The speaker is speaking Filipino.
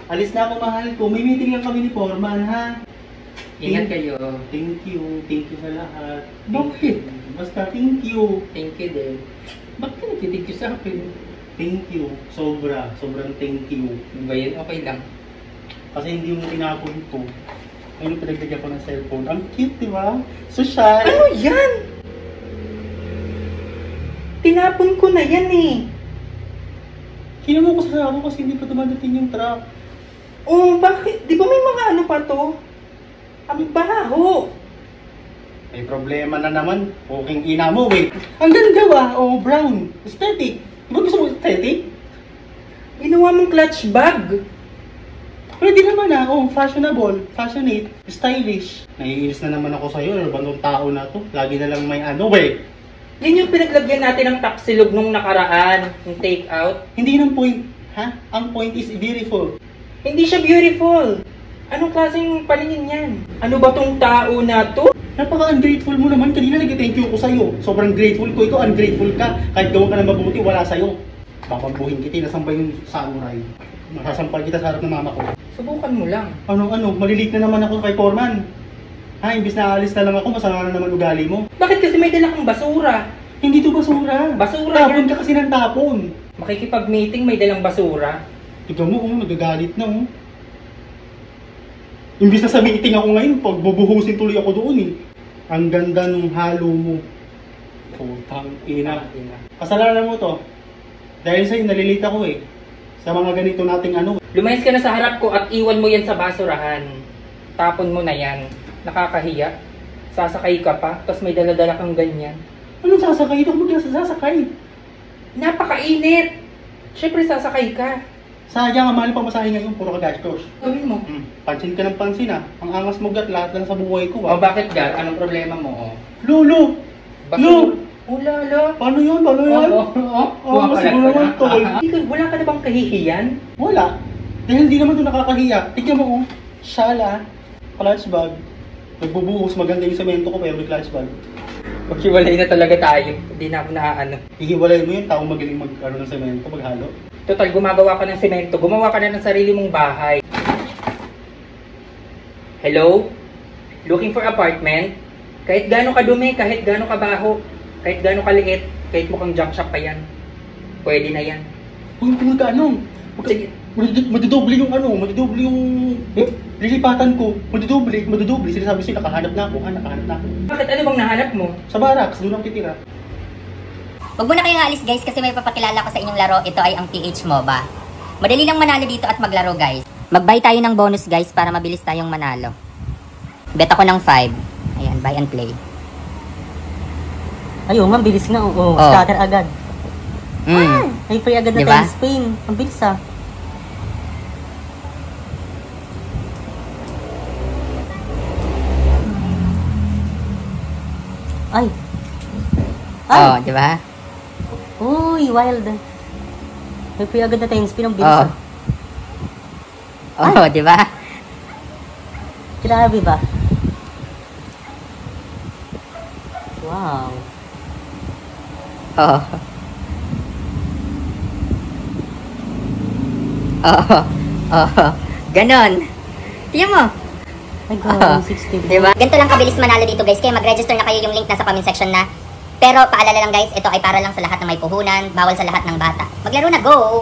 Alis na ako, mahal ko. May meeting lang kami ni Foreman, ha? Ingat kayo. Thank you. Thank you sa lahat. Bakit? Basta thank you. Thank you din. Bakit ka nagtithank you sa akin? Thank you. Sobra. Sobrang thank you. Ano ba yan? Okay lang. Kasi hindi mo tinapon ko. Ayun, pinagdagyan ko ng cellphone. Ang cute, di ba? Social. Ano yan? Tinapon ko na yan eh. Kinuha ko sa ako kasi hindi pa dumadating yung truck. Oh, bakit? Di ba may mga ano pa to? Ang baho. May problema na naman. Huking ina mo, wait. Ang ganda ba? Oh, brown. Aesthetic. Di ba gusto mo aesthetic? Ginawa mong clutch bag. Pwede naman oh, fashionable, fashionate, stylish. Naiinis na naman ako sa'yo, ano ba nung tao na to? Lagi na lang may ano, eh. Yan yung pinaglagyan natin ng tapsilog nung nakaraan, yung take out. Hindi ng point, ha? Ang point is beautiful. Hindi siya beautiful. Anong klaseng paningin yan? Ano ba tong tao na to? Napaka-ungrateful mo naman. Kanina nag-thank you ko sa'yo. Sobrang grateful ko. Ikaw ungrateful ka. Kahit gawin ka na mabuti, wala sa'yo. Babagbuhin kita, nasambay yung samurai. Masasampal kita sa harap ng mama ko. Subukan mo lang. Ano, malilit na naman ako kay Foreman. Ha, imbis na aalis na lang ako, masama na naman ugali mo. Bakit kasi may dala kang basura? Hindi to basura. Basura Tapon yan. ka kasi ng tapon. Makikipag-meeting may dalang basura. Tignan mo, nagagalit na, Imbis na sa meeting ako ngayon, pagbubuhusin tuloy ako doon, Ang ganda nung halo mo. Putang ina. Kasalanan mo to. Dahil sa'yo, nalilita ko, sa mga ganito nating ano. Lumayas ka na sa harap ko at iwan mo yan sa basurahan. Tapon mo na yan. Nakakahiya. Sasakay ka pa, tapos may dala-dala kang ganyan. Anong sasakay? Ito ako sasakay. Napakainit! Siyempre sasakay ka. Sayang, ang mahal pa masahin ngayon, puro ka gastos. Gawin mo. Pansin ka ng pansin, Ang angas mo, Gat, lahat lang sa buhay ko, O bakit Gar? Anong problema mo? Lolo! Basura. Oh lala. Paano yun? Paano yan? Mas siguro naman, tol. Wala ka na bang kahihiyan? Wala. Dahil hindi naman ito nakakahiya. Tignan mo, Shala, clutch bag. Nagbubuhos, maganda yung semento ko pero may clutch bag. Maghiwalay na talaga tayo. Hindi na ako naaano. Hihiwalay mo yung taong magaling ng semento, maghalo. Total, gumagawa ka ng semento. Gumawa ka na ng sarili mong bahay. Hello? Looking for apartment? Kahit gaano kadumi, kahit gaano kabaho, kahit gaano kaliit, kahit mukhang junk shop pa yan. Pwede na yan. Uy, kung magkano? Sige. Madidoble yung madidoble yung lilipatan ko. Madidoble. Sinasabi sila, nakahanap na ako. Bakit ano bang nahanap mo? Sa barracks, doon ang titira. Huwag muna kayong aalis guys kasi may papakilala ko sa inyong laro. Ito ay ang PH MOBA. Madali lang manalo dito at maglaro guys. Mag-buy tayo ng bonus guys para mabilis tayong manalo. Bet ako ng 5. Ayan, buy and play. Ayun, mabilis nga. Oo, scatter agad. May free agad na diba? time spin. Ang bilis Ay. Oh, di ba? Uy, wild. May free agad na time spin. Ang bilis Oh, di ba? Grabe ba? Wow. Oh. Ganon. Tingnan mo. My God, 60. Diba? Ganito lang kabilis manalo dito guys. Kaya mag-register na kayo, yung link nasa comment section na. Pero paalala lang guys, ito ay para lang sa lahat ng may puhunan, bawal sa lahat ng bata. Maglaro na, go!